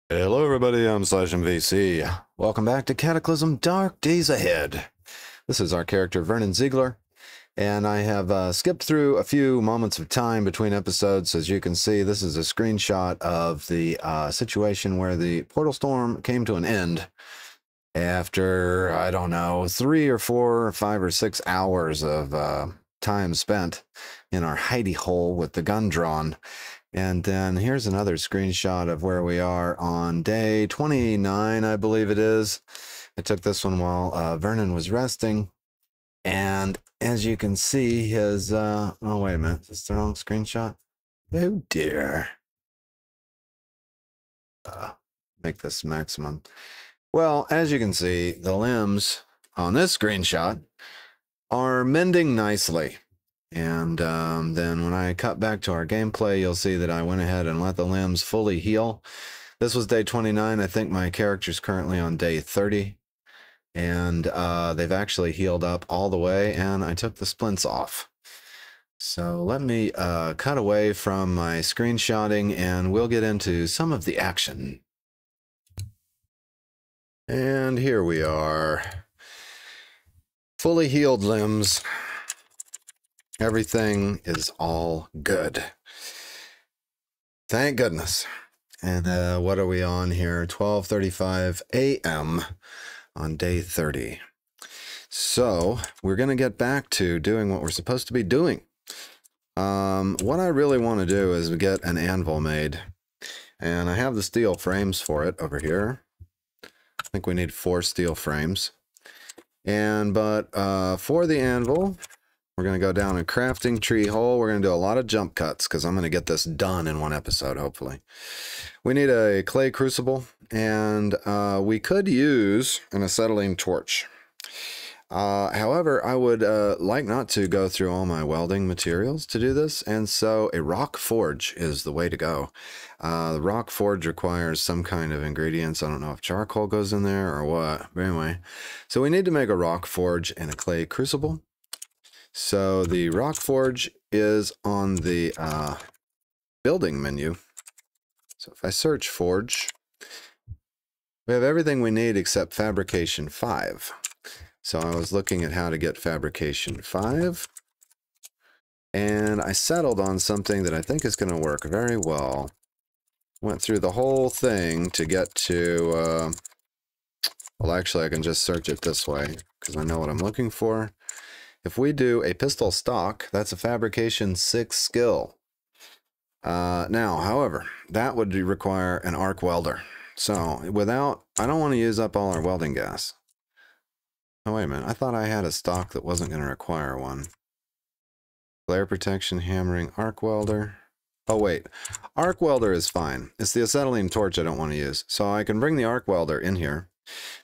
Hello everybody, I'm /MVC. Welcome back to Cataclysm Dark Days Ahead. This is our character Vernon Ziegler, and I have skipped through a few moments of time between episodes. As you can see, this is a screenshot of the situation where the portal storm came to an end after, I don't know, 3 or 4 or 5 or 6 hours of time spent in our hidey hole with the gun drawn. And then here's another screenshot of where we are on day 29, I believe it is. I took this one while Vernon was resting. And as you can see, his, oh, wait a minute, is this the wrong screenshot? Oh, dear. Make this maximum. Well, as you can see, the limbs on this screenshot are mending nicely. And then when I cut back to our gameplay, you'll see that I went ahead and let the limbs fully heal. This was day 29. I think my character's currently on day 30. And they've actually healed up all the way, and I took the splints off. So let me cut away from my screenshotting, and we'll get into some of the action. And here we are. Fully healed limbs. Everything is all good. Thank goodness. And what are we on here? 12:35 a.m. on day 30. So we're going to get back to doing what we're supposed to be doing. What I really want to do is get an anvil made. And I have the steel frames for it over here. I think we need 4 steel frames. But for the anvil, we're going to go down a crafting tree hole. We're going to do a lot of jump cuts because I'm going to get this done in one episode, hopefully. We need a clay crucible, and we could use an acetylene torch. However, I would like not to go through all my welding materials to do this, and so a rock forge is the way to go. The rock forge requires some kind of ingredients. I don't know if charcoal goes in there or what, but anyway. So we need to make a rock forge and a clay crucible. So the rock forge is on the building menu. So if I search forge, we have everything we need except Fabrication 5. So I was looking at how to get Fabrication 5, and I settled on something that I think is going to work very well. Went through the whole thing to get to, well, actually I can just search it this way because I know what I'm looking for. If we do a pistol stock, that's a Fabrication 6 skill. Now, however, that would require an arc welder. So I don't want to use up all our welding gas. Oh, wait a minute. I thought I had a stock that wasn't going to require one. Glare protection, hammering, arc welder. Oh, wait. Arc welder is fine. It's the acetylene torch I don't want to use. So I can bring the arc welder in here.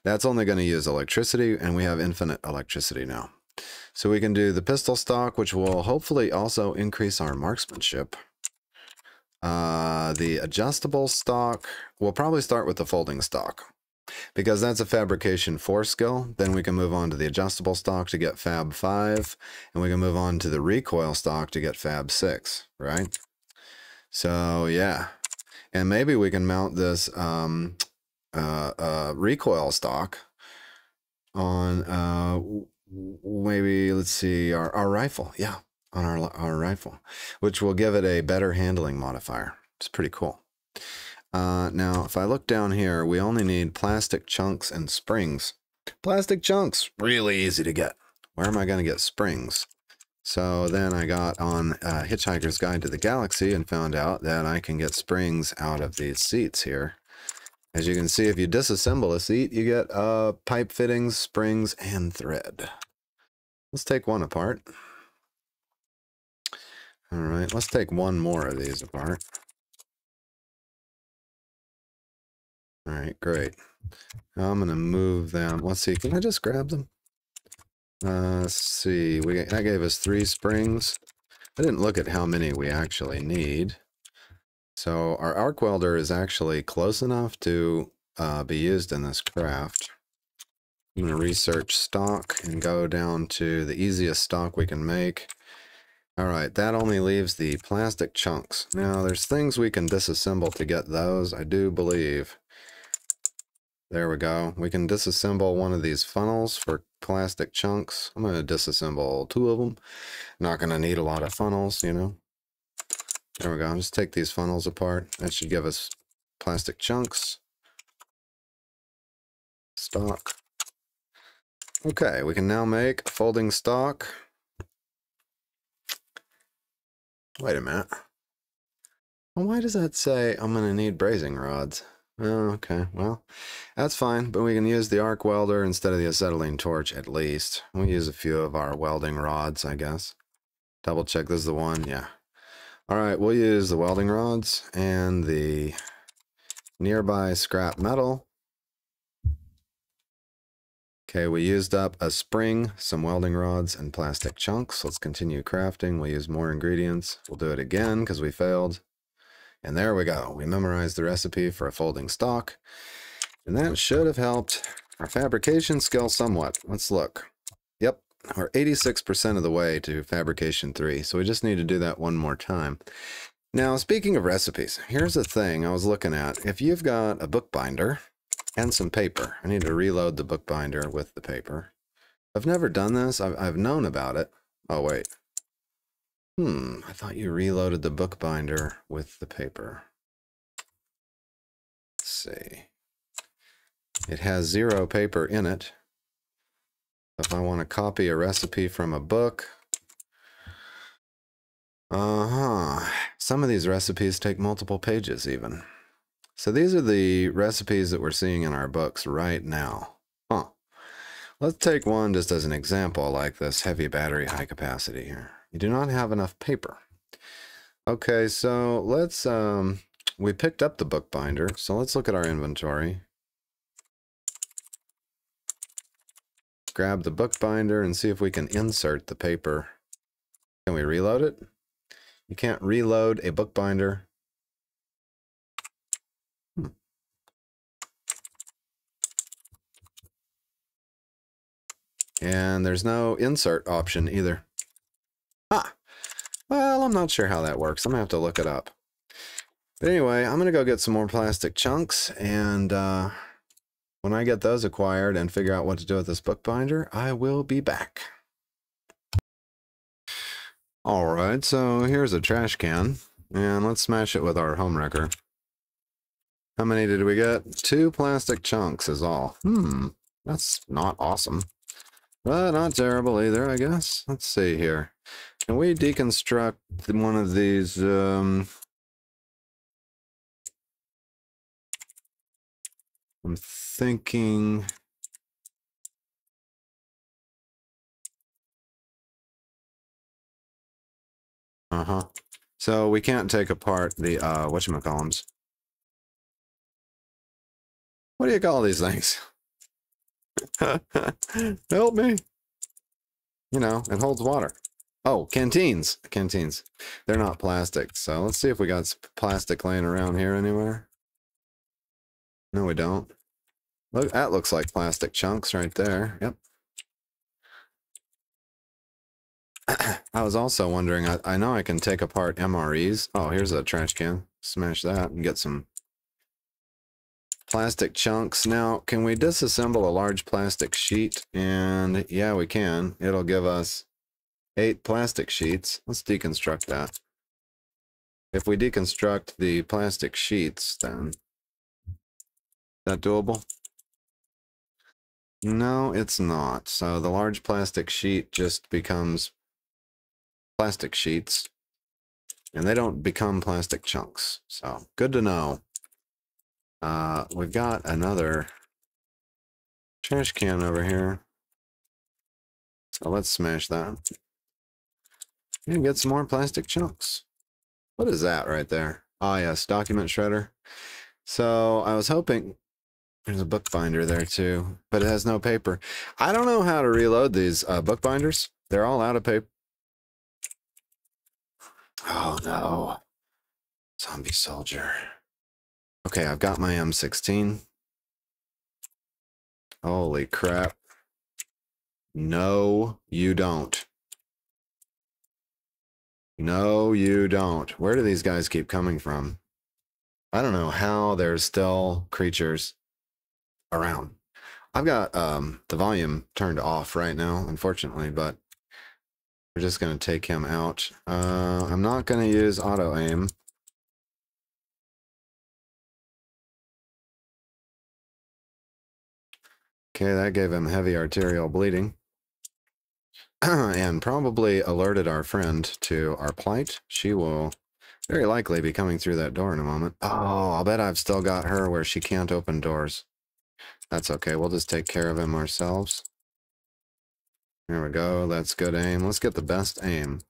That's only going to use electricity, and we have infinite electricity now. So we can do the pistol stock, which will hopefully also increase our marksmanship. The adjustable stock, we'll probably start with the folding stock, because that's a Fabrication 4 skill. Then we can move on to the adjustable stock to get Fab 5, and we can move on to the recoil stock to get Fab 6, right? So yeah, and maybe we can mount this recoil stock on maybe, let's see, our rifle. Yeah, on our rifle, which will give it a better handling modifier. It's pretty cool. Now, if I look down here, we only need plastic chunks and springs. Plastic chunks, really easy to get. Where am I going to get springs? So then I got on Hitchhiker's Guide to the Galaxy and found out that I can get springs out of these seats here. As you can see, if you disassemble a seat, you get pipe fittings, springs, and thread. Let's take one apart. All right, let's take one more of these apart. All right, great. Now I'm going to move them. Let's see, can I just grab them? Let's see, that gave us 3 springs. I didn't look at how many we actually need. So our arc welder is actually close enough to be used in this craft. I'm going to research stock and go down to the easiest stock we can make. All right, that only leaves the plastic chunks. Now, there's things we can disassemble to get those, I do believe. There we go. We can disassemble one of these funnels for plastic chunks. I'm going to disassemble 2 of them. Not going to need a lot of funnels, you know. There we go. Just take these funnels apart. That should give us plastic chunks. Stock. Okay, we can now make a folding stock. Wait a minute. Well, why does that say I'm going to need brazing rods? Oh, okay, well, that's fine, but we can use the arc welder instead of the acetylene torch at least. We'll use a few of our welding rods, I guess. Double check this is the one, yeah. All right, we'll use the welding rods and the nearby scrap metal. Okay, we used up a spring, some welding rods, and plastic chunks. Let's continue crafting. We'll use more ingredients. We'll do it again because we failed. And there we go. We memorized the recipe for a folding stock. And that should have helped our fabrication skill somewhat. Let's look. Yep, we're 86% of the way to Fabrication 3. So we just need to do that one more time. Now, speaking of recipes, here's a thing I was looking at. If you've got a bookbinder and some paper, I need to reload the bookbinder with the paper. I've never done this. I've known about it. Oh, wait. I thought you reloaded the bookbinder with the paper. Let's see. It has 0 paper in it. If I want to copy a recipe from a book. Some of these recipes take multiple pages even. So these are the recipes that we're seeing in our books right now. Let's take one just as an example, like this heavy battery high capacity here. You do not have enough paper. Okay, so let's, we picked up the bookbinder, so let's look at our inventory. Grab the bookbinder and see if we can insert the paper. Can we reload it? You can't reload a bookbinder. And there's no insert option either. Well, I'm not sure how that works. I'm gonna have to look it up. But anyway, I'm gonna go get some more plastic chunks, and when I get those acquired and figure out what to do with this bookbinder, I will be back. All right, so here's a trash can, and let's smash it with our home wrecker. How many did we get? 2 plastic chunks is all. That's not awesome. But not terrible either, I guess. Let's see here. Can we deconstruct one of these? I'm thinking. So we can't take apart the whatchamacallums. What do you call these things? Help me. You know, it holds water. Oh, canteens. Canteens. They're not plastic. So let's see if we got some plastic laying around here anywhere. No, we don't. Look, that looks like plastic chunks right there. Yep. I was also wondering, I know I can take apart MREs. Oh, here's a trash can. Smash that and get some plastic chunks. Now, can we disassemble a large plastic sheet? And yeah, we can. It'll give us 8 plastic sheets. Let's deconstruct that. If we deconstruct the plastic sheets, then is that doable? No, it's not. So the large plastic sheet just becomes plastic sheets, and they don't become plastic chunks. So good to know. We've got another trash can over here. So let's smash that. And get some more plastic chunks. What is that right there? Ah, yes, document shredder. So I was hoping there's a bookbinder there too, but it has no paper. I don't know how to reload these bookbinders. They're all out of paper. Oh no. Zombie soldier. Okay, I've got my M16. Holy crap. No, you don't. No, you don't. Where do these guys keep coming from? I don't know how there's still creatures around. I've got the volume turned off right now, unfortunately, but we're just going to take him out. I'm not going to use auto aim. Okay, that gave him heavy arterial bleeding. And probably alerted our friend to our plight. She will very likely be coming through that door in a moment. Oh, I'll bet I've still got her where she can't open doors. That's okay. We'll just take care of him ourselves. There we go. That's good aim. Let's get the best aim.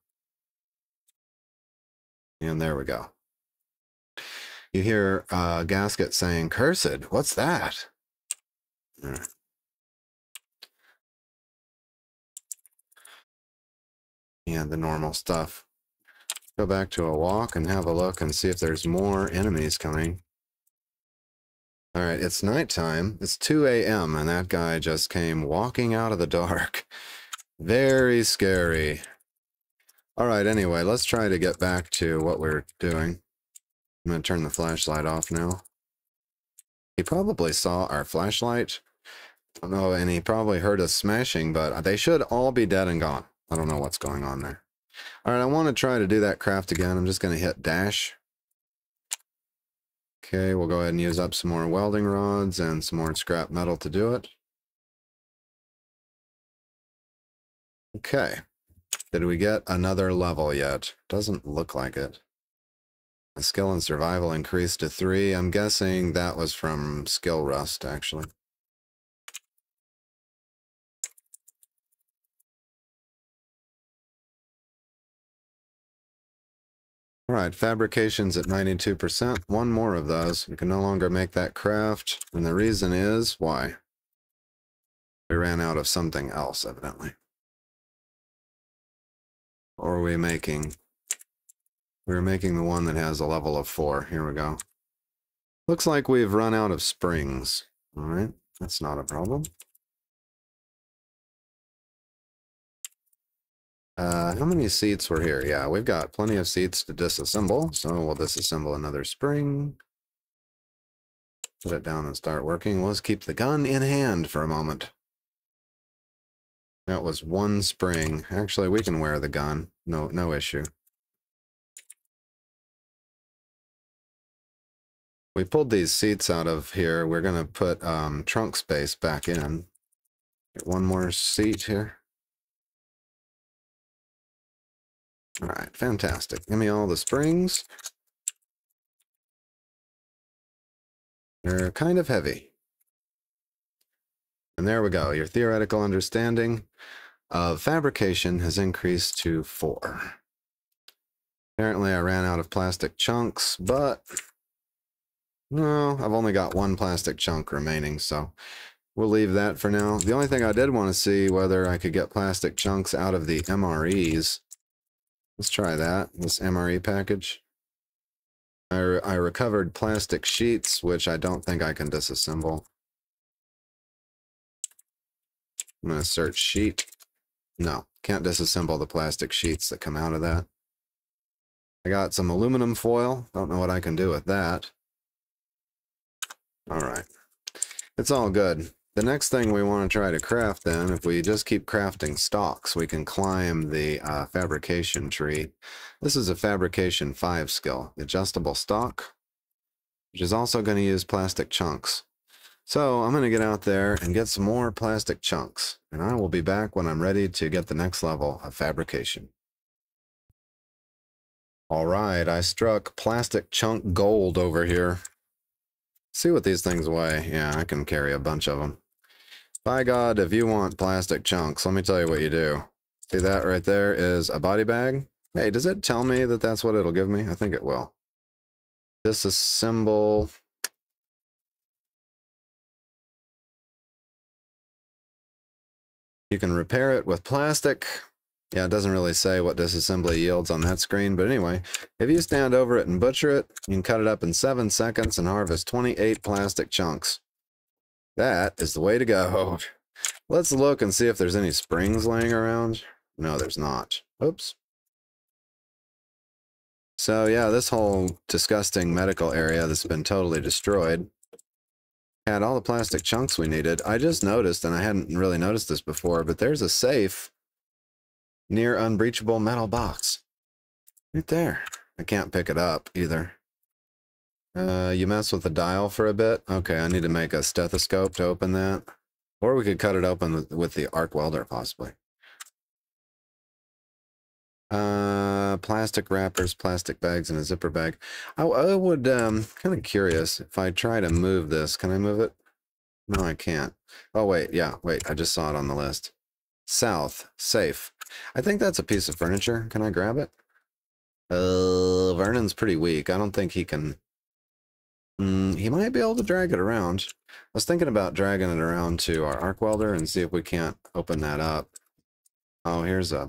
And there we go. You hear Gasket saying, "Cursed, what's that?" All right. Yeah, the normal stuff. Go back to a walk and have a look and see if there's more enemies coming. All right, it's nighttime. It's 2 a.m. and that guy just came walking out of the dark. Very scary. All right, anyway, let's try to get back to what we're doing. I'm going to turn the flashlight off now. He probably saw our flashlight. I don't know, and he probably heard us smashing, but they should all be dead and gone. I don't know what's going on there. All right, I want to try to do that craft again. I'm just going to hit dash. Okay, we'll go ahead and use up some more welding rods and some more scrap metal to do it. Okay. Did we get another level yet? Doesn't look like it. My skill and survival increased to 3. I'm guessing that was from skill rust, actually. All right, fabrication's at 92%. One more of those. We can no longer make that craft. And the reason is, why? We ran out of something else, evidently. Or are we making... We're making the one that has a level of 4. Here we go. Looks like we've run out of springs. All right, that's not a problem. How many seats were here? Yeah, we've got plenty of seats to disassemble, so we'll disassemble another spring. Put it down and start working. Let's keep the gun in hand for a moment. That was 1 spring. Actually, we can wear the gun. No issue. We pulled these seats out of here. We're going to put trunk space back in. Get one more seat here. All right, fantastic. Give me all the springs. They're kind of heavy. And there we go. Your theoretical understanding of fabrication has increased to 4. Apparently I ran out of plastic chunks, but no, I've only got 1 plastic chunk remaining, so we'll leave that for now. The only thing I did want to see whether I could get plastic chunks out of the MREs. Let's try that, this MRE package. I recovered plastic sheets, which I don't think I can disassemble. I'm going to search sheet. No, can't disassemble the plastic sheets that come out of that. I got some aluminum foil. Don't know what I can do with that. All right. It's all good. The next thing we want to try to craft then, if we just keep crafting stocks, we can climb the fabrication tree. This is a fabrication 5 skill, adjustable stock, which is also going to use plastic chunks. So I'm going to get out there and get some more plastic chunks, and I will be back when I'm ready to get the next level of fabrication. All right, I struck plastic chunk gold over here. See what these things weigh. Yeah, I can carry a bunch of them. By God, if you want plastic chunks, let me tell you what you do. See that right there is a body bag. Hey, does it tell me that that's what it'll give me? I think it will. Disassemble. You can repair it with plastic. Yeah, it doesn't really say what disassembly yields on that screen, but anyway, if you stand over it and butcher it, you can cut it up in 7 seconds and harvest 28 plastic chunks. That is the way to go. Let's look and see if there's any springs laying around. No, there's not. Oops. So yeah, this whole disgusting medical area that's been totally destroyed had all the plastic chunks we needed. I just noticed, and I hadn't really noticed this before, but there's a safe near unbreachable metal box. Right there. I can't pick it up either. You mess with the dial for a bit? Okay, I need to make a stethoscope to open that. Or we could cut it open with the arc welder, possibly. Plastic wrappers, plastic bags, and a zipper bag. I would, kind of curious, if I try to move this, can I move it? No, I can't. Oh, wait, yeah, wait, I just saw it on the list. South, safe. I think that's a piece of furniture. Can I grab it? Vernon's pretty weak. I don't think he can... he might be able to drag it around. I was thinking about dragging it around to our arc welder and see if we can't open that up. Oh, here's a...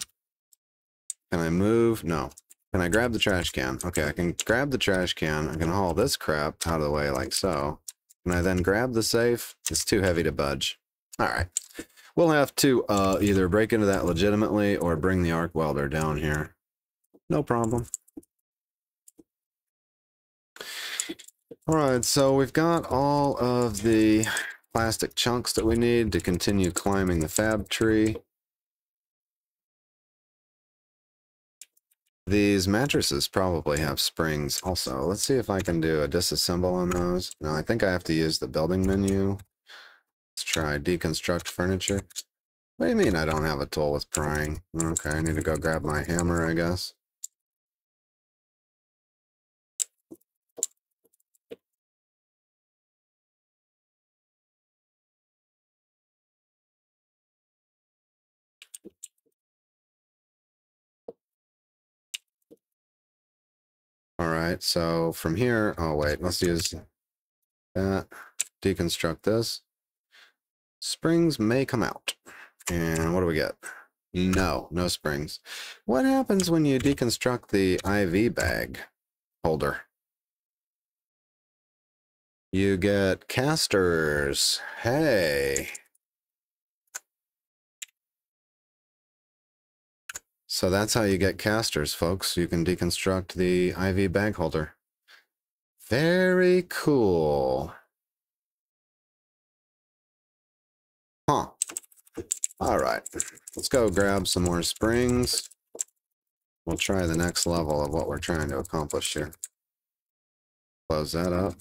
Can I move? No. Can I grab the trash can? Okay, I can grab the trash can. I can haul this crap out of the way like so. Can I then grab the safe? It's too heavy to budge. All right. We'll have to either break into that legitimately or bring the arc welder down here. No problem. All right, so we've got all of the plastic chunks that we need to continue climbing the fab tree. These mattresses probably have springs also. Let's see if I can do a disassemble on those. No, I think I have to use the building menu. Let's try deconstruct furniture. What do you mean I don't have a tool with prying? Okay, I need to go grab my hammer, I guess. All right, so from here, oh wait, let's use that. Deconstruct this. Springs may come out. And what do we get? No springs. What happens when you deconstruct the IV bag holder? You get casters. Hey. So that's how you get casters, folks. You can deconstruct the IV bag holder. Very cool. Huh. All right. Let's go grab some more springs. We'll try the next level of what we're trying to accomplish here. Close that up.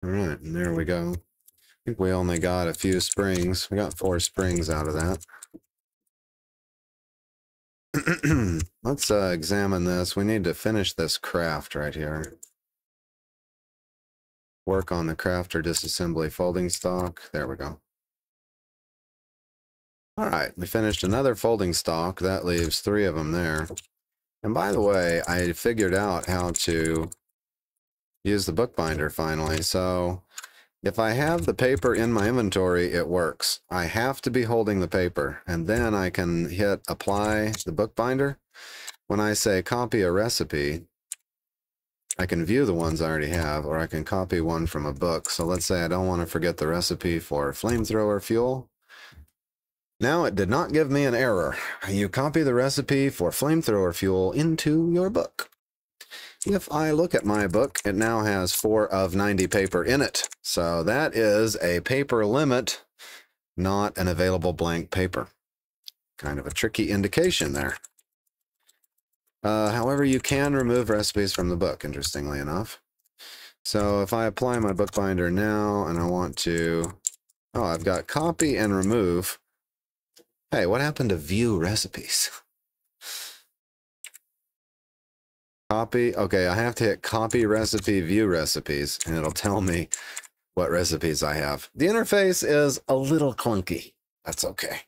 All right, and there we go. I think we only got a few springs. We got 4 springs out of that. Let's examine this. We need to finish this craft right here. Work on the crafter disassembly folding stock. There we go. All right, we finished another folding stock. That leaves 3 of them there. And by the way, I figured out how to use the bookbinder finally. So if I have the paper in my inventory, it works. I have to be holding the paper, and then I can hit apply the bookbinder. When I say copy a recipe, I can view the ones I already have, or I can copy one from a book. So let's say I don't want to forget the recipe for flamethrower fuel. Now it did not give me an error. You copy the recipe for flamethrower fuel into your book. If I look at my book, it now has 4 of 90 paper in it. So that is a paper limit, not an available blank paper. Kind of a tricky indication there. However, you can remove recipes from the book, interestingly enough. So if I apply my bookbinder now and I want to, oh, I've got copy and remove. Hey, what happened to view recipes? Copy. Okay, I have to hit copy recipe, view recipes, and it'll tell me what recipes I have. The interface is a little clunky. That's okay.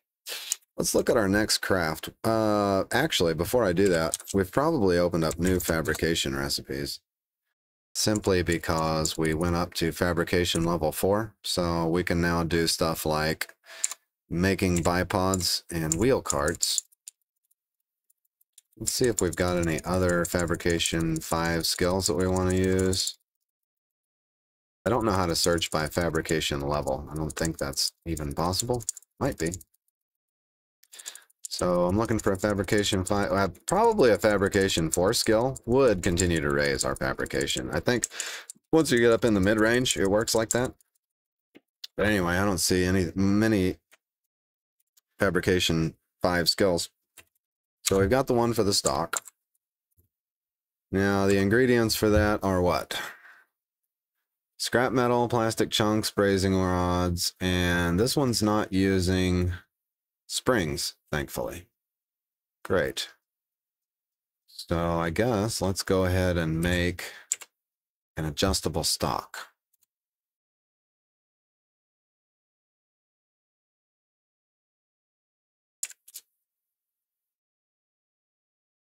Let's look at our next craft. Actually, before I do that, we've probably opened up new fabrication recipes simply because we went up to fabrication level 4. So we can now do stuff like making bipods and wheel carts. Let's see if we've got any other fabrication 5 skills that we want to use. I don't know how to search by fabrication level. I don't think that's even possible. Might be. So I'm looking for a fabrication 5, probably a fabrication 4 skill would continue to raise our fabrication. I think once you get up in the mid-range, it works like that. But anyway, I don't see many fabrication 5 skills. So we've got the one for the stock. Now the ingredients for that are what? Scrap metal, plastic chunks, brazing rods, and this one's not using springs, thankfully. Great. So I guess let's go ahead and make an adjustable stock.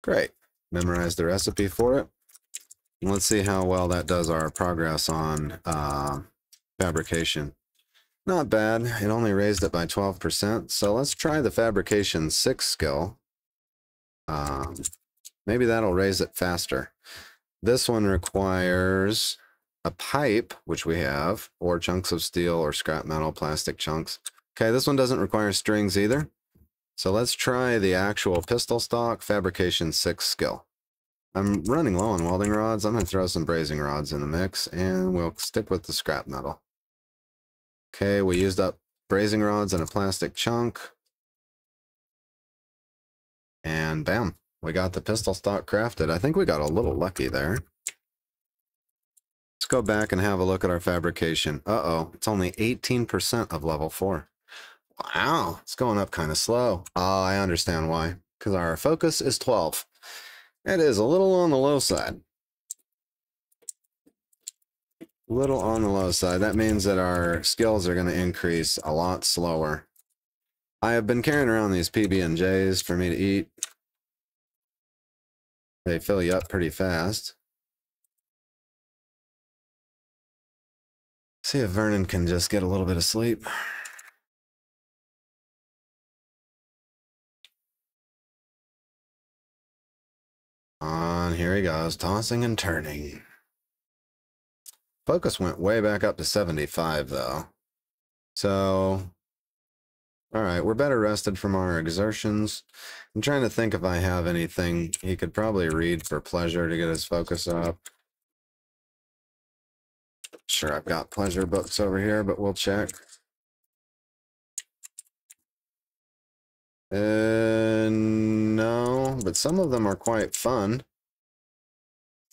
Great. Memorize the recipe for it. Let's see how well that does our progress on fabrication. Not bad. It only raised it by 12%. So let's try the fabrication 6 skill. Maybe that'll raise it faster. This one requires a pipe, which we have, or chunks of steel or scrap metal, plastic chunks. Okay, this one doesn't require strings either. So let's try the actual pistol stock fabrication 6 skill. I'm running low on welding rods. I'm going to throw some brazing rods in the mix, and we'll stick with the scrap metal. Okay, we used up brazing rods and a plastic chunk. And bam, we got the pistol stock crafted. I think we got a little lucky there. Let's go back and have a look at our fabrication. Uh-oh, it's only 18% of level 4. Wow, it's going up kind of slow. Oh, I understand why. Because our focus is 12. It is a little on the low side. A little on the low side. That means that our skills are going to increase a lot slower. I have been carrying around these PB&Js for me to eat. They fill you up pretty fast. See if Vernon can just get a little bit of sleep. On, here he goes, tossing and turning. Focus went way back up to 75 though. So, all right, we're better rested from our exertions. I'm trying to think if I have anything he could probably read for pleasure to get his focus up. Sure, I've got pleasure books over here, but we'll check. No, but some of them are quite fun.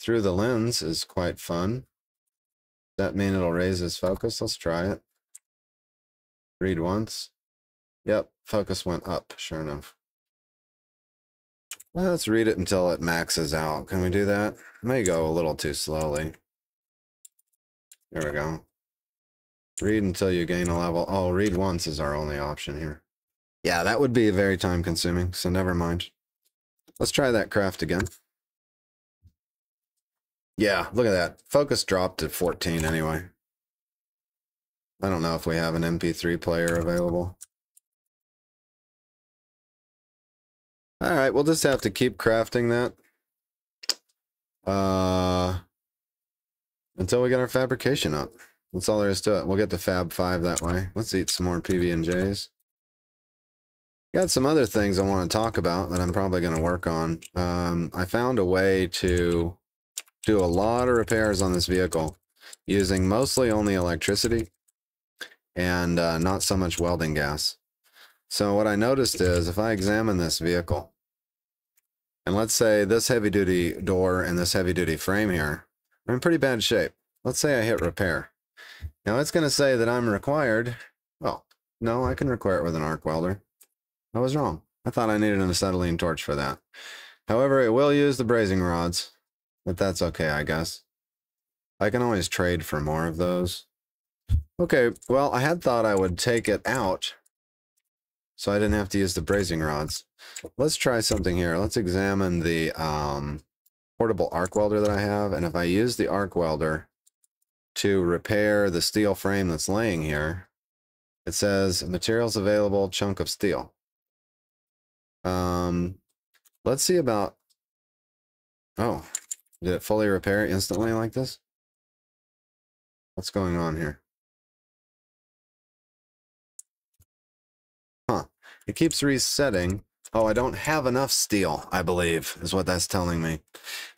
Through the Lens is quite fun. Does that mean it'll raise his focus? Let's try it. Read once. Yep, focus went up, sure enough. Well, let's read it until it maxes out. Can we do that? May go a little too slowly. There we go. Read until you gain a level. Oh, read once is our only option here. Yeah, that would be very time consuming, so never mind. Let's try that craft again. Yeah, look at that. Focus dropped to 14 anyway. I don't know if we have an MP3 player available. All right, we'll just have to keep crafting that. Until we get our fabrication up. That's all there is to it. We'll get the Fab 5 that way. Let's eat some more PB&Js. Got some other things I want to talk about that I'm probably going to work on. I found a way to do a lot of repairs on this vehicle using mostly only electricity and not so much welding gas. So what I noticed is if I examine this vehicle, and let's say this heavy-duty door and this heavy-duty frame here are in pretty bad shape. Let's say I hit repair. Now it's going to say that I'm required. Well, no, I can require it with an arc welder. I was wrong. I thought I needed an acetylene torch for that. However, it will use the brazing rods, but that's okay, I guess. I can always trade for more of those. Okay, well, I had thought I would take it out so I didn't have to use the brazing rods. Let's try something here. Let's examine the portable arc welder that I have, and if I use the arc welder to repair the steel frame that's laying here, it says materials available, chunk of steel. Let's see about, oh, did it fully repair instantly like this? What's going on here? Huh. It keeps resetting. Oh, I don't have enough steel, I believe, is what that's telling me.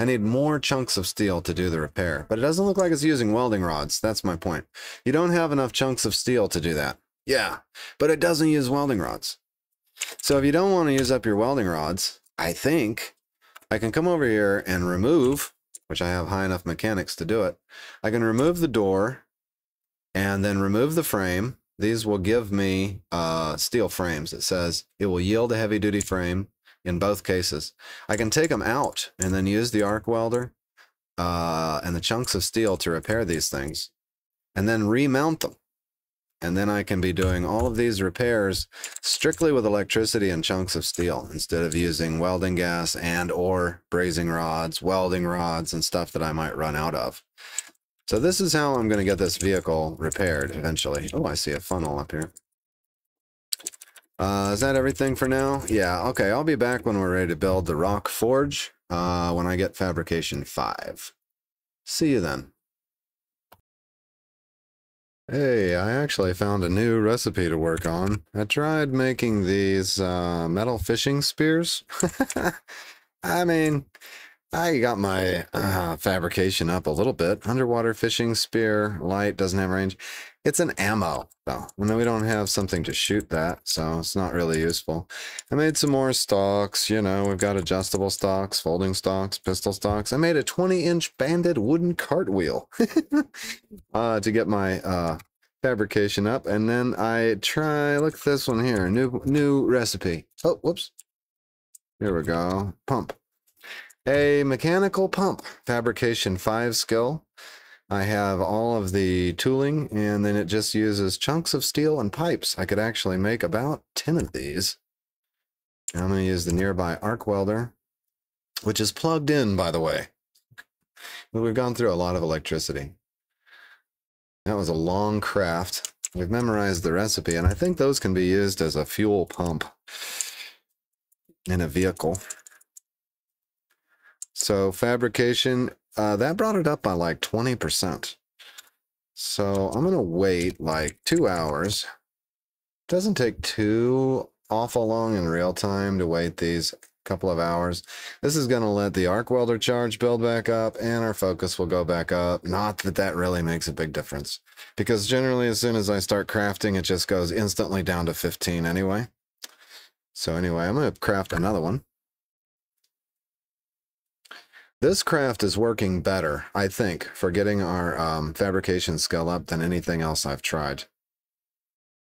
I need more chunks of steel to do the repair, but it doesn't look like it's using welding rods. That's my point. You don't have enough chunks of steel to do that. Yeah, but it doesn't use welding rods. So if you don't want to use up your welding rods, I think I can come over here and remove, which I have high enough mechanics to do it. I can remove the door and then remove the frame. These will give me steel frames. It says it will yield a heavy-duty frame in both cases. I can take them out and then use the arc welder and the chunks of steel to repair these things, and then remount them. And then I can be doing all of these repairs strictly with electricity and chunks of steel instead of using welding gas and or brazing rods, welding rods, and stuff that I might run out of. So this is how I'm going to get this vehicle repaired eventually. Oh, I see a funnel up here. Is that everything for now? Yeah, okay. I'll be back when we're ready to build the rock forge when I get Fabrication 5. See you then. Hey, I actually found a new recipe to work on. I tried making these metal fishing spears. I mean, I got my fabrication up a little bit. Underwater fishing spear, light, doesn't have range. It's an ammo, though. And we don't have something to shoot that, so it's not really useful. I made some more stocks. You know, we've got adjustable stocks, folding stocks, pistol stocks. I made a 20-inch banded wooden cartwheel to get my fabrication up. And then I look at this one here, new recipe. Oh, whoops. Here we go. Pump. A mechanical pump, Fabrication 5 skill. I have all of the tooling, and then it just uses chunks of steel and pipes. I could actually make about 10 of these. I'm going to use the nearby arc welder, which is plugged in, by the way. We've gone through a lot of electricity. That was a long craft. We've memorized the recipe, and I think those can be used as a fuel pump in a vehicle. So fabrication, that brought it up by like 20%. So I'm going to wait like 2 hours. Doesn't take too awful long in real time to wait these couple of hours. This is going to let the arc welder charge build back up, and our focus will go back up. Not that that really makes a big difference, because generally as soon as I start crafting, it just goes instantly down to 15 anyway. So anyway, I'm going to craft another one. This craft is working better, I think, for getting our fabrication skill up than anything else I've tried.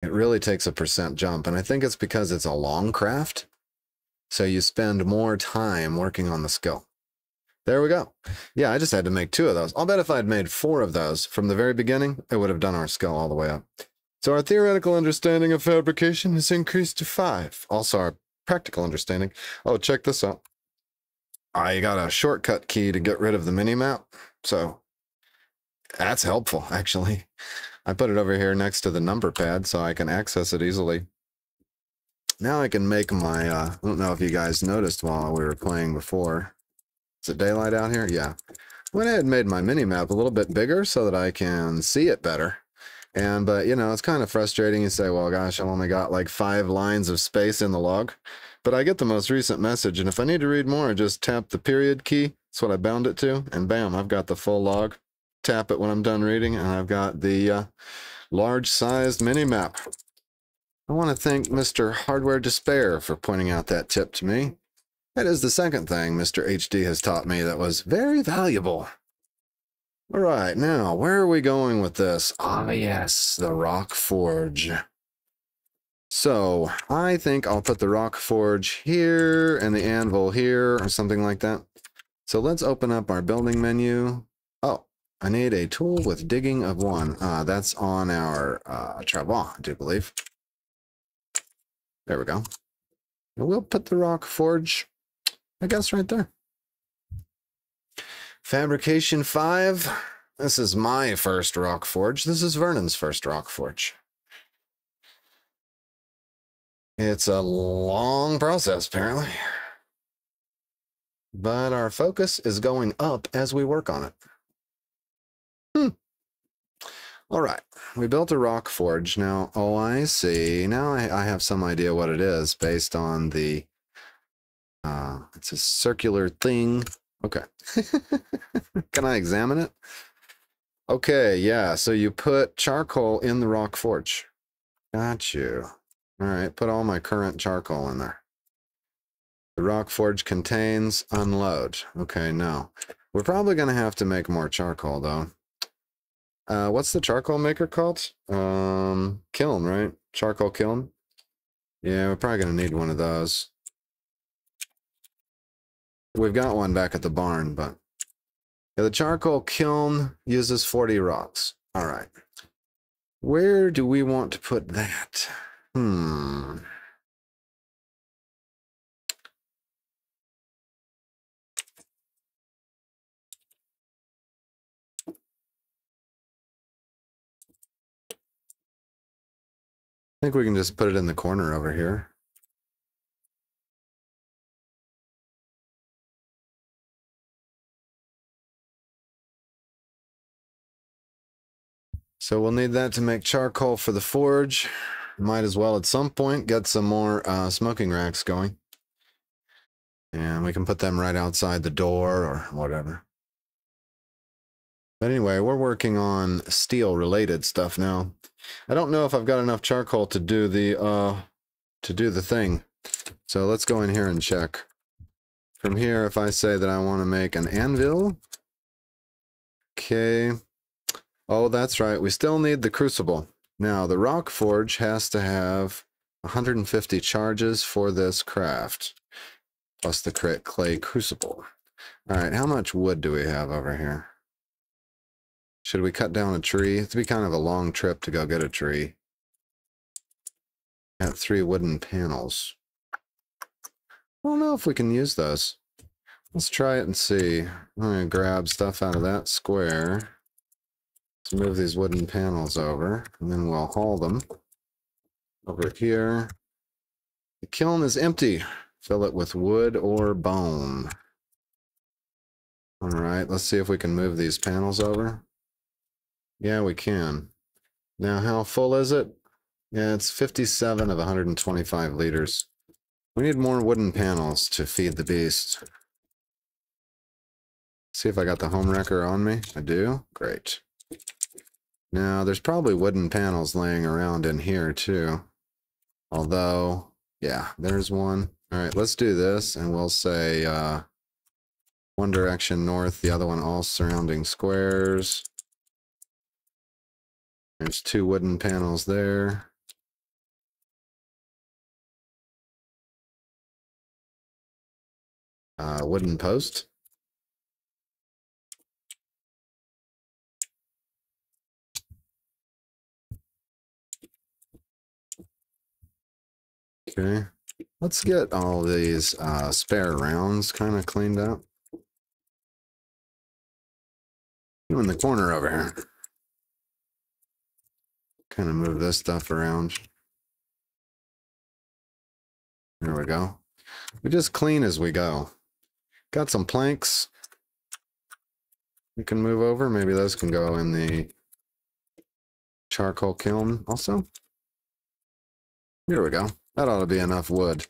It really takes a % jump, and I think it's because it's a long craft, so you spend more time working on the skill. There we go. Yeah, I just had to make 2 of those. I'll bet if I'd made 4 of those from the very beginning, it would have done our skill all the way up. So our theoretical understanding of fabrication has increased to 5. Also, our practical understanding. Oh, check this out. I got a shortcut key to get rid of the mini-map, so that's helpful, actually. I put it over here next to the number pad so I can access it easily. Now I can make my, I don't know if you guys noticed while we were playing before. Is it daylight out here? Yeah. Went ahead and made my mini-map a little bit bigger so that I can see it better. But, you know, it's kind of frustrating. You say, well, gosh, I've only got like 5 lines of space in the log. But I get the most recent message, and if I need to read more, I just tap the period key. That's what I bound it to, and bam, I've got the full log. Tap it when I'm done reading, and I've got the large-sized mini-map. I want to thank Mr. Hardware Despair for pointing out that tip to me. That is the second thing Mr. HD has taught me that was very valuable. All right, now, where are we going with this? Ah, yes, the rock forge. So I think I'll put the rock forge here and the anvil here or something like that. So let's open up our building menu. Oh, I need a tool with digging of 1. That's on our travois, I do believe. There we go. And we'll put the rock forge, I guess, right there. Fabrication 5. This is my first rock forge. This is Vernon's first rock forge. It's a long process, apparently. But our focus is going up as we work on it. All right, we built a rock forge. Now, oh, I see. Now I have some idea what it is based on the, it's a circular thing. Okay. Can I examine it? Okay, yeah, so you put charcoal in the rock forge. Got you. All right, put all my current charcoal in there. The rock forge contains unload. Okay, no. We're probably going to have to make more charcoal, though. What's the charcoal maker called? Kiln, right? Charcoal kiln? Yeah, we're probably going to need one of those. We've got one back at the barn, but... Yeah, the charcoal kiln uses 40 rocks. All right. Where do we want to put that? I think we can just put it in the corner over here. So we'll need that to make charcoal for the forge. Might as well at some point get some more smoking racks going. And we can put them right outside the door or whatever. But anyway, we're working on steel-related stuff now. I don't know if I've got enough charcoal to do the thing. So let's go in here and check. From here, if I say that I want to make an anvil. Okay. Oh, that's right. We still need the crucible. Now, the rock forge has to have 150 charges for this craft. Plus the clay crucible. All right, how much wood do we have over here? Should we cut down a tree? It'd be kind of a long trip to go get a tree. Got 3 wooden panels. I don't know if we can use those. Let's try it and see. I'm going to grab stuff out of that square. Let's move these wooden panels over, and then we'll haul them over here. The kiln is empty. Fill it with wood or bone. All right, let's see if we can move these panels over. Yeah, we can. Now, how full is it? Yeah, it's 57 of 125 liters. We need more wooden panels to feed the beast. See if I got the home wrecker on me. I do. Great. Now, there's probably wooden panels laying around in here, too. Although, yeah, there's one. All right, let's do this, and we'll say one direction north, the other one all surrounding squares. There's 2 wooden panels there. Wooden post. Okay, let's get all these spare rounds kind of cleaned up. In the corner over here. Kind of move this stuff around. There we go. We just clean as we go. Got some planks. We can move over. Maybe those can go in the charcoal kiln also. Here we go. That ought to be enough wood.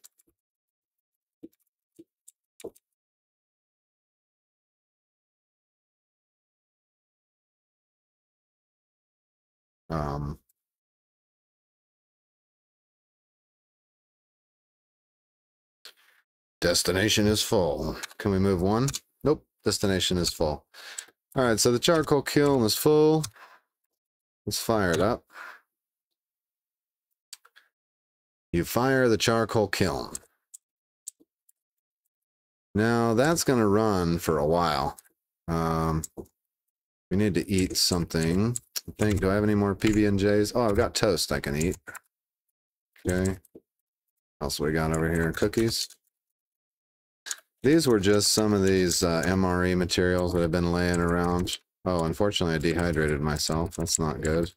Destination is full. Can we move one? Nope. Destination is full. All right, so the charcoal kiln is full. Let's fire it up. You fire the charcoal kiln. Now that's going to run for a while. We need to eat something. I think, do I have any more PB&Js? Oh, I've got toast I can eat. Okay. What else we got over here? Cookies. These were just some of these MRE materials that have been laying around. Oh, unfortunately, I dehydrated myself. That's not good.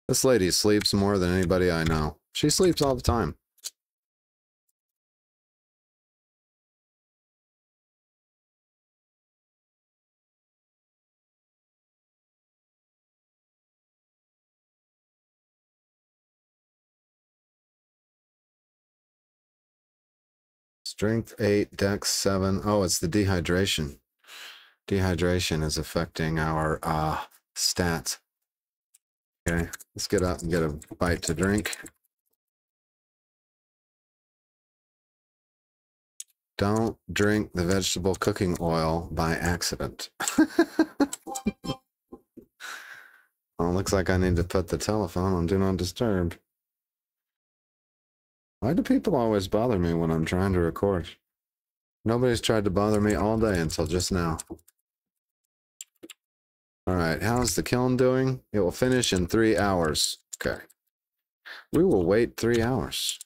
This lady sleeps more than anybody I know. She sleeps all the time. Strength 8, Dex 7. Oh, it's the dehydration. Dehydration is affecting our stats. Okay, let's get up and get a bite to drink. Don't drink the vegetable cooking oil by accident. Well, it looks like I need to put the telephone on Do Not Disturb. Why do people always bother me when I'm trying to record? Nobody's tried to bother me all day until just now. All right, how's the kiln doing? It will finish in 3 hours. Okay. We will wait 3 hours.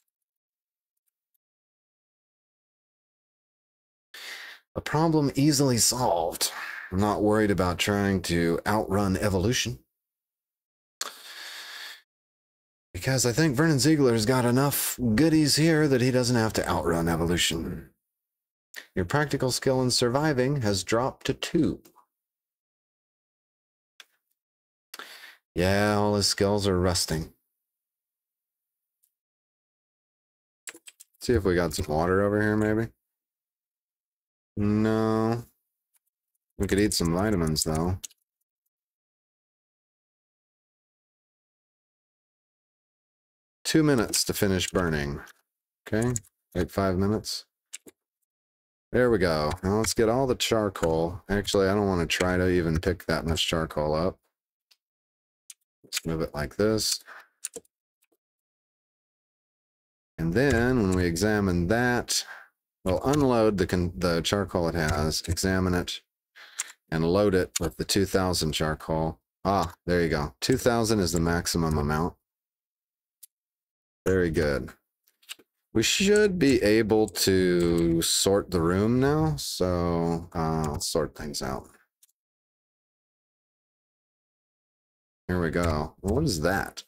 A problem easily solved. I'm not worried about trying to outrun evolution. Because I think Vernon Ziegler's got enough goodies here that he doesn't have to outrun evolution. Your practical skill in surviving has dropped to 2. Yeah, all his skills are rusting. See if we got some water over here, maybe. No. We could eat some vitamins, though. 2 minutes to finish burning. Okay, wait 5 minutes. There we go. Now let's get all the charcoal. Actually, I don't want to try to even pick that much charcoal up. Let's move it like this. And then when we examine that, we'll unload the charcoal it has, examine it, and load it with the 2,000 charcoal. Ah, there you go. 2,000 is the maximum amount. Very good. We should be able to sort the room now, so let's sort things out. Here we go. What is that?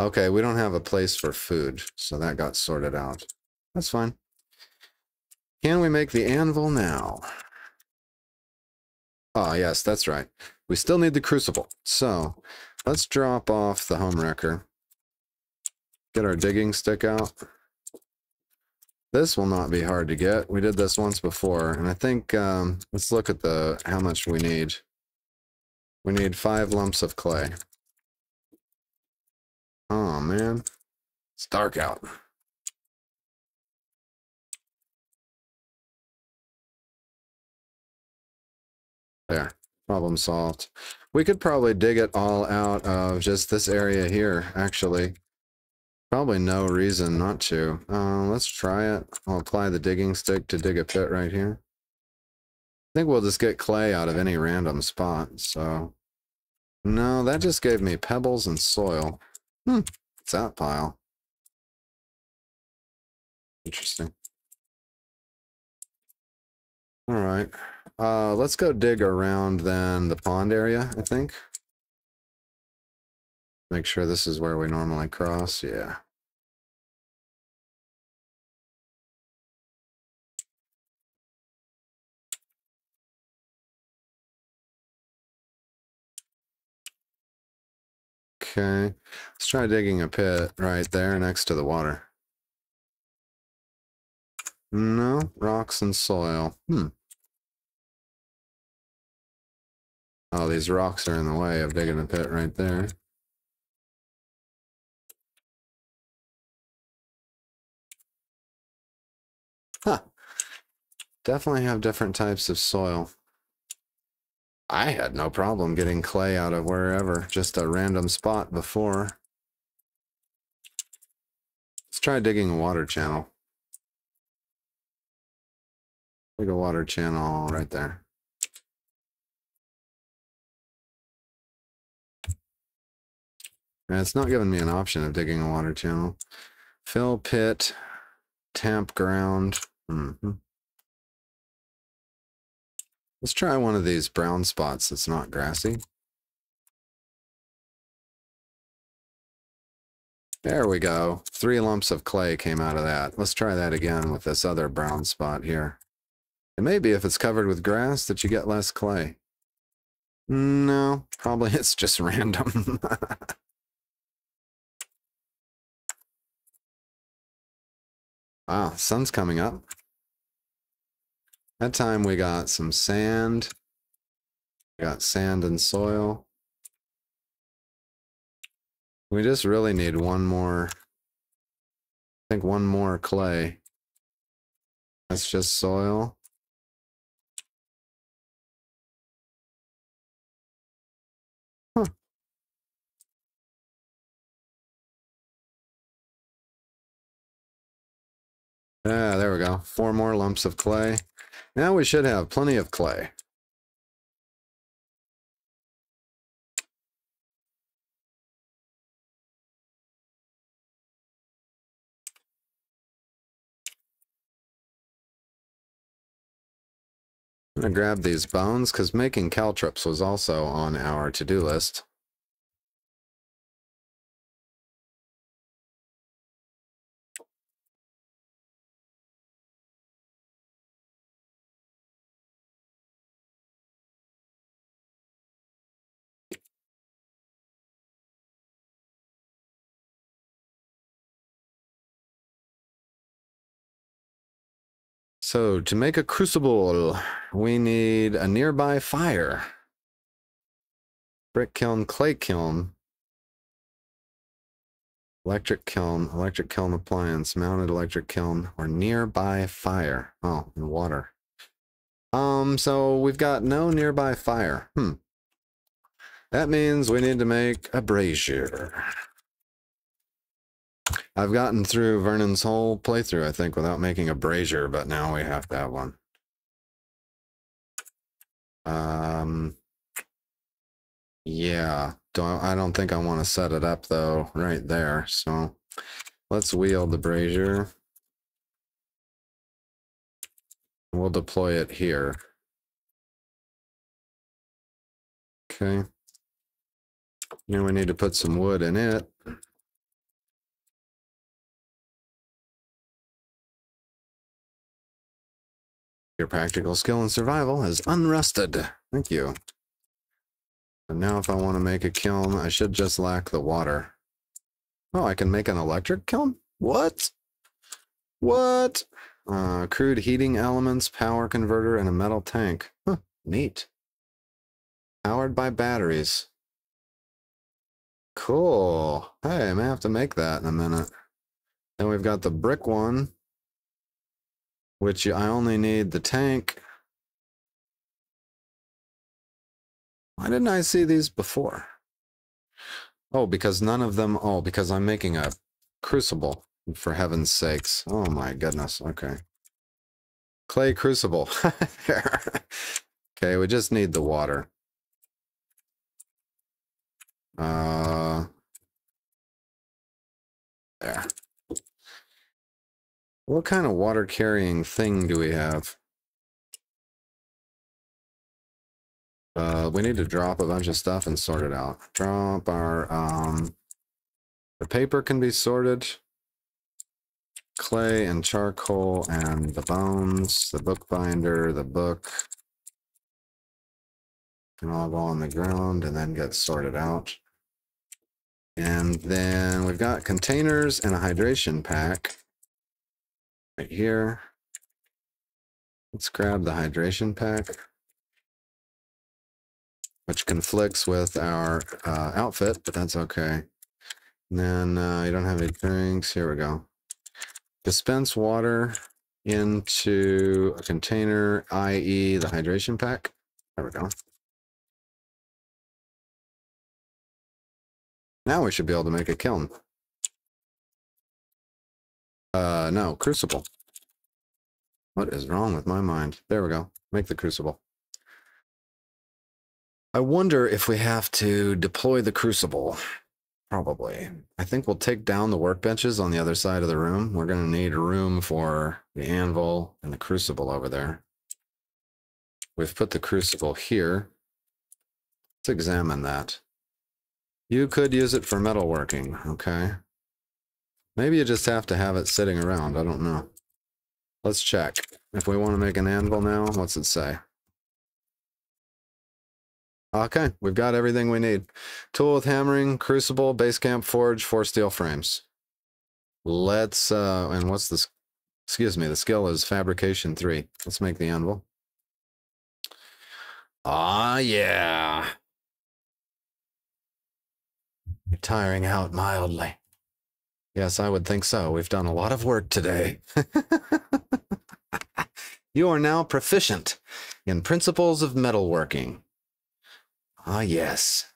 Okay, we don't have a place for food, so that got sorted out. That's fine. Can we make the anvil now? Oh, yes, that's right. We still need the crucible. So let's drop off the home wrecker. Get our digging stick out. This will not be hard to get. We did this once before, and I think let's look at how much we need. We need 5 lumps of clay. Oh man, it's dark out. There, problem solved. We could probably dig it all out of just this area here, actually. Probably no reason not to. Let's try it. I'll apply the digging stick to dig a pit right here. I think we'll just get clay out of any random spot, so... No, that just gave me pebbles and soil. What's that pile? Interesting. All right. Let's go dig around then the pond area, I think. Make sure this is where we normally cross. Yeah. Okay. Let's try digging a pit right there next to the water. No, rocks and soil. Oh, these rocks are in the way of digging a pit right there. Huh. Definitely have different types of soil. I had no problem getting clay out of wherever, just a random spot before. Let's try digging a water channel. Dig a water channel right there. And it's not giving me an option of digging a water channel. Fill pit, tamp ground. Let's try one of these brown spots that's not grassy. There we go. 3 lumps of clay came out of that. Let's try that again with this other brown spot here. And maybe if it's covered with grass that you get less clay. No, probably it's just random. Wow, sun's coming up. That time we got some sand. We got sand and soil. We just really need one more, I think one more clay. That's just soil. Huh. Yeah, there we go. 4 more lumps of clay. Now we should have plenty of clay. I'm going to grab these bones because making caltrops was also on our to-do list. So to make a crucible, we need a nearby fire. Brick kiln, clay kiln, electric kiln appliance, mounted electric kiln, or nearby fire. Oh, and water. So we've got no nearby fire. That means we need to make a brazier. I've gotten through Vernon's whole playthrough, I think, without making a brazier, but now we have to have one. Yeah, I don't think I want to set it up, though, right there. So let's wield the brazier. We'll deploy it here. Okay. Now we need to put some wood in it. Your practical skill and survival is unrusted. Thank you. And now if I want to make a kiln, I should just lack the water. Oh, I can make an electric kiln? What? What? Crude heating elements, power converter, and a metal tank. Huh, neat. Powered by batteries. Cool. Hey, I may have to make that in a minute. Then we've got the brick one, which I only need the tank. Why didn't I see these before? Oh, because none of them, oh, because I'm making a crucible, for heaven's sakes. Oh my goodness, okay. Clay crucible. Okay, we just need the water. There. What kind of water carrying thing do we have? We need to drop a bunch of stuff and sort it out. Drop our, the paper can be sorted. Clay and charcoal and the bones, the bookbinder, the book. Can all go on the ground and then get sorted out. And then we've got containers and a hydration pack right here. Let's grab the hydration pack, which conflicts with our outfit, but that's okay. And then you don't have any drinks. Here we go. Dispense water into a container, i.e. the hydration pack. There we go. Now we should be able to make a kiln. No, crucible. What is wrong with my mind? There we go. Make the crucible. I wonder if we have to deploy the crucible. Probably. I think we'll take down the workbenches on the other side of the room. We're going to need room for the anvil and the crucible over there. We've put the crucible here. Let's examine that. You could use it for metalworking, okay? Maybe you just have to have it sitting around. I don't know. Let's check. If we want to make an anvil now, what's it say? Okay, we've got everything we need. Tool with hammering, crucible, base camp, forge, 4 steel frames. Let's, and what's this? Excuse me, the skill is Fabrication 3. Let's make the anvil. Ah, yeah. You're tiring out mildly. Yes, I would think so. We've done a lot of work today. You are now proficient in principles of metalworking. Ah, yes.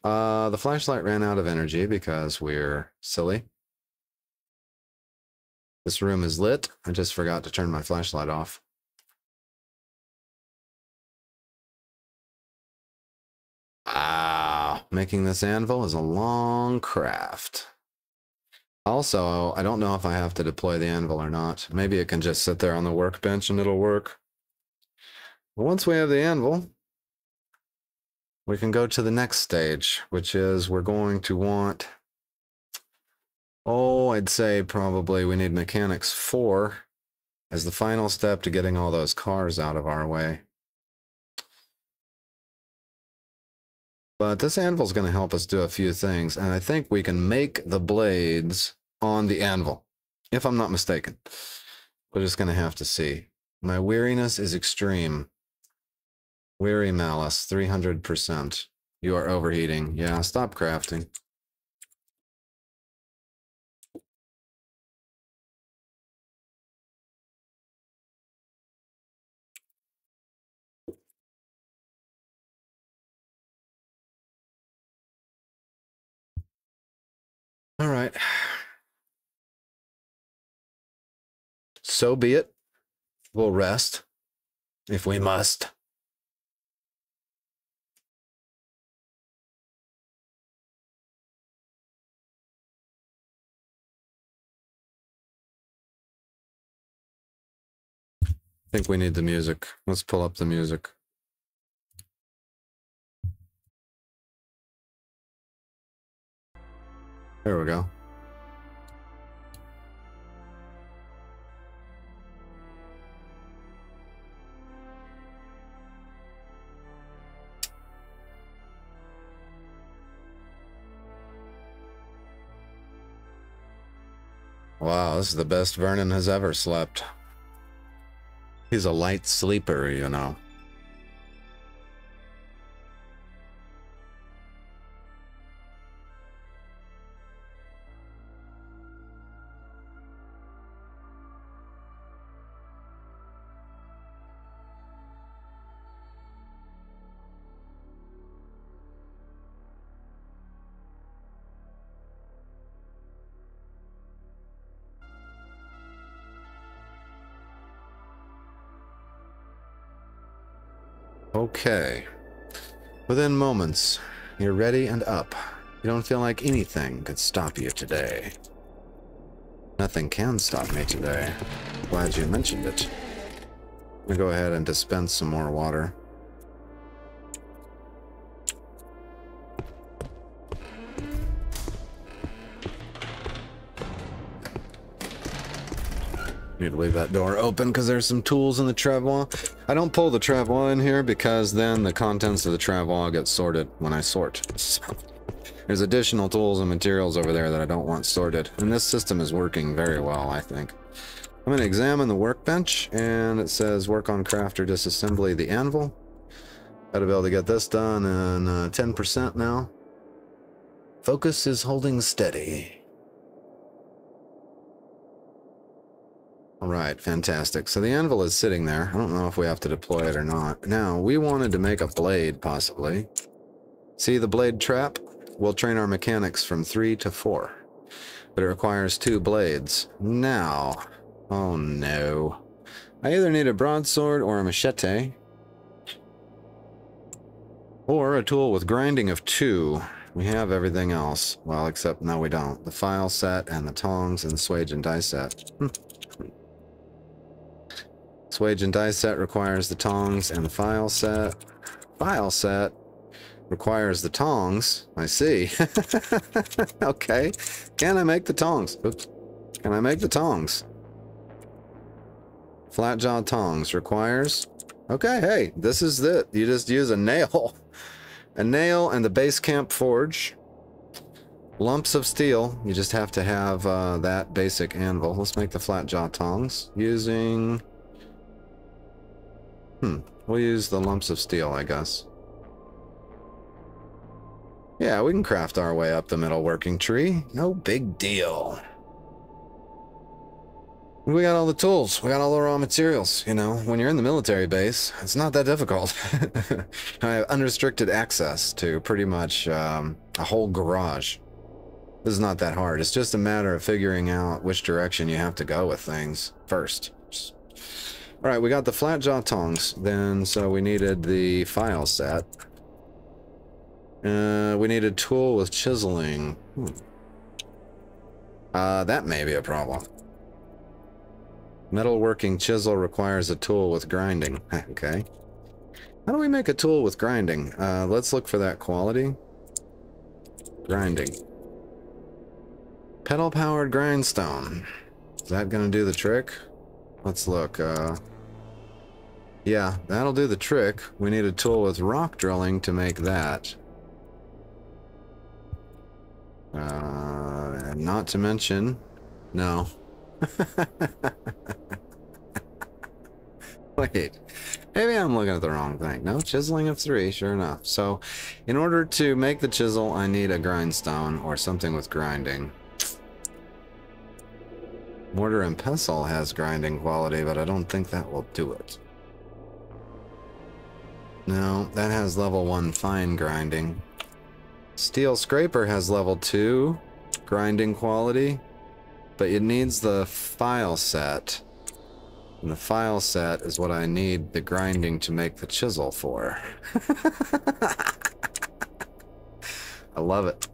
The flashlight ran out of energy because we're silly. This room is lit. I just forgot to turn my flashlight off. Ah, making this anvil is a long craft. Also, I don't know if I have to deploy the anvil or not. Maybe it can just sit there on the workbench and it'll work. But once we have the anvil, we can go to the next stage, which is we're going to want, oh, I'd say probably we need mechanics 4 as the final step to getting all those cars out of our way. But this anvil is going to help us do a few things, and I think we can make the blades on the anvil, if I'm not mistaken. We're just going to have to see. My weariness is extreme. Weary malice, 300%. You are overheating. Yeah, stop crafting. All right. So be it. We'll rest, if we must. I think we need the music. Let's pull up the music. There we go. Wow, this is the best Vernon has ever slept. He's a light sleeper, you know. Okay. Within moments, you're ready and up. You don't feel like anything could stop you today. Nothing can stop me today. Glad you mentioned it. I'm gonna go ahead and dispense some more water. Need to leave that door open because there's some tools in the travois. I don't pull the travois in here because then the contents of the travois get sorted when I sort. So, there's additional tools and materials over there that I don't want sorted. And this system is working very well, I think. I'm going to examine the workbench, and it says work on craft or disassembly the anvil. Gotta be able to get this done in 10% now. Focus is holding steady. Alright, fantastic. So the anvil is sitting there. I don't know if we have to deploy it or not. Now, we wanted to make a blade, possibly. See the blade trap? We'll train our mechanics from 3 to 4. But it requires 2 blades. Now, oh no. I either need a broadsword or a machete. Or a tool with grinding of 2. We have everything else. Well, except, no we don't. The file set and the tongs and the swage and die set. Swage and die set requires the tongs and the file set. File set requires the tongs. I see. Okay. Can I make the tongs? Oops. Can I make the tongs? Flat jaw tongs requires... Okay, hey, this is it. You just use a nail. A nail and the base camp forge. Lumps of steel. You just have to have that basic anvil. Let's make the flat jaw tongs using... We'll use the lumps of steel, I guess. Yeah, we can craft our way up the middle working tree. No big deal. We got all the tools. We got all the raw materials. You know, when you're in the military base, it's not that difficult. I have unrestricted access to pretty much a whole garage. This is not that hard. It's just a matter of figuring out which direction you have to go with things first. All right, we got the flat jaw tongs. Then, so we needed the file set. We need a tool with chiseling. That may be a problem. Metalworking chisel requires a tool with grinding. Okay. How do we make a tool with grinding? Let's look for that quality. Grinding. Pedal-powered grindstone. Is that gonna do the trick? Let's look. Yeah, that'll do the trick. We need a tool with rock drilling to make that. Not to mention, no. Wait, maybe I'm looking at the wrong thing. No, chiseling of 3, sure enough. So, in order to make the chisel, I need a grindstone or something with grinding. Mortar and pestle has grinding quality, but I don't think that will do it. No, that has level 1 fine grinding. Steel scraper has level 2 grinding quality, but it needs the file set. And the file set is what I need the grinding to make the chisel for. I love it.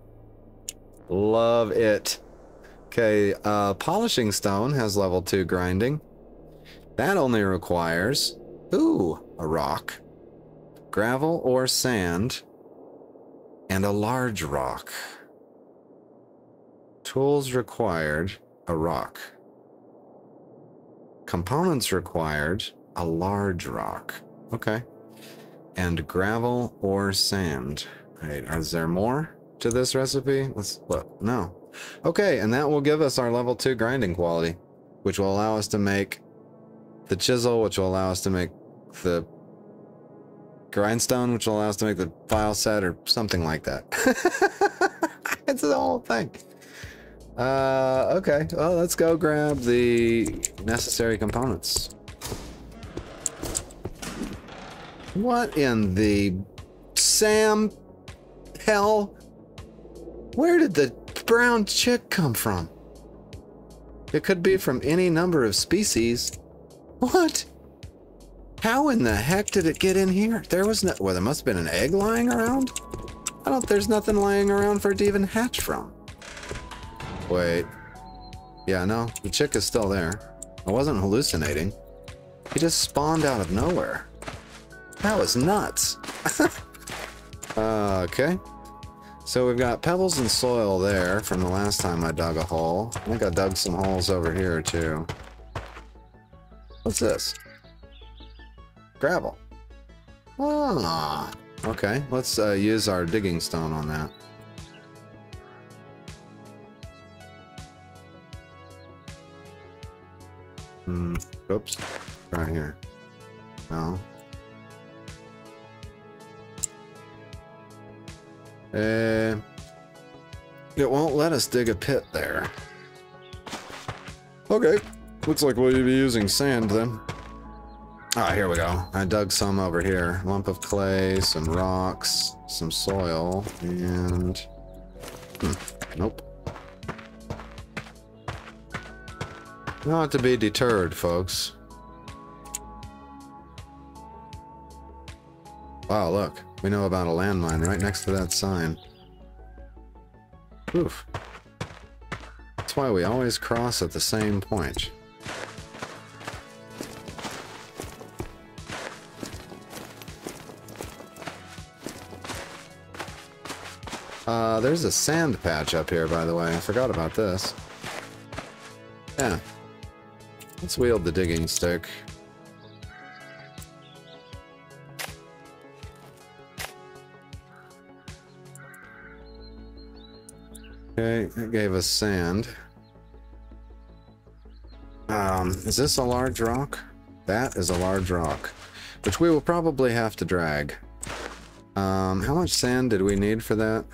Love it. Okay, polishing stone has level 2 grinding. That only requires, ooh, a rock, gravel or sand, and a large rock. Tools required, a rock. Components required, a large rock. Okay. And gravel or sand. Right, is there more to this recipe? Let's look. No. Okay, and that will give us our level 2 grinding quality, which will allow us to make the chisel, which will allow us to make the grindstone, which will allow us to make the file set or something like that. It's the whole thing. Okay, well, let's go grab the necessary components. What in the Sam hell? Where did the brown chick come from? It could be from any number of species. What? How in the heck did it get in here? There was no, well, there must have been an egg lying around. There's nothing lying around for it to even hatch from. Wait. Yeah, no, the chick is still there. I wasn't hallucinating. He just spawned out of nowhere. That was nuts. Okay. So we've got pebbles and soil there from the last time I dug a hole. I think I dug some holes over here too. What's this? Gravel. Ah, okay. Let's use our digging stone on that. Oops. Right here. No. It won't let us dig a pit there. Okay. Looks like we'll be using sand then. Ah, here we go. I dug some over here. Lump of clay, some rocks, some soil, and... nope. Not to be deterred, folks. Wow, look. We know about a landmine right next to that sign. Oof. That's why we always cross at the same point. There's a sand patch up here, by the way. I forgot about this. Yeah. Let's wield the digging stick. Okay, it gave us sand. Is this a large rock? That is a large rock. which we will probably have to drag. How much sand did we need for that?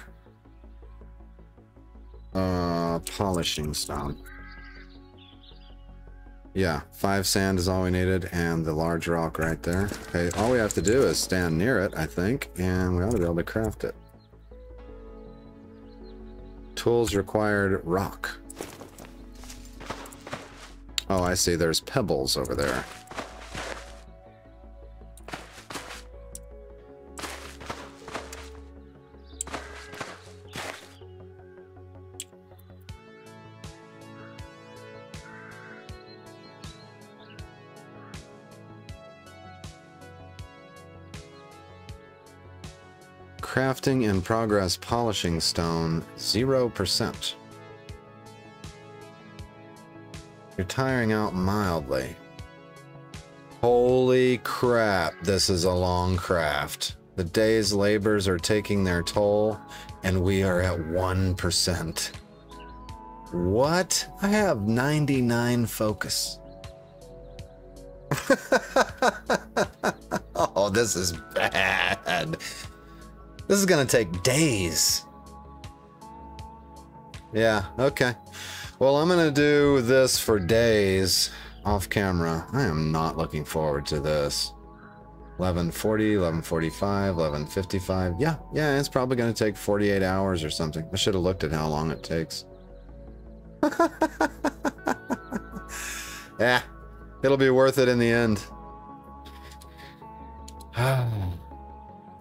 Polishing stone. Yeah, 5 sand is all we needed, and the large rock right there. Okay, all we have to do is stand near it, I think, and we ought to be able to craft it. Tools required rock. Oh, I see, there's pebbles over there. Crafting in progress polishing stone 0%. You're tiring out mildly. Holy crap, this is a long craft. The day's labors are taking their toll, and we are at 1%. What? I have 99 focus. Oh, this is bad. This is gonna take days. Yeah, okay. Well, I'm gonna do this for days off camera. I am not looking forward to this. 11:40, 11:45, 11:55. Yeah, it's probably gonna take 48 hours or something. I should have looked at how long it takes. Yeah, it'll be worth it in the end.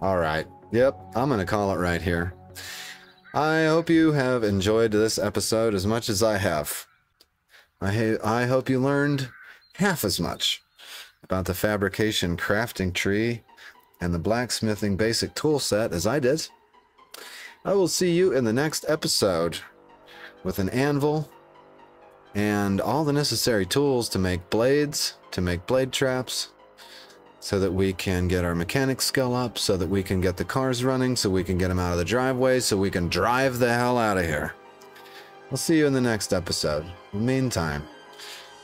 All right. Yep, I'm going to call it right here. I hope you have enjoyed this episode as much as I have. I hope you learned half as much about the fabrication crafting tree and the blacksmithing basic tool set as I did. I will see you in the next episode with an anvil and all the necessary tools to make blades, to make blade traps, so that we can get our mechanic skill up, so that we can get the cars running, so we can get them out of the driveway, so we can drive the hell out of here. I'll see you in the next episode. In the meantime,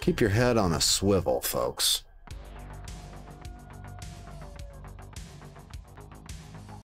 keep your head on a swivel, folks.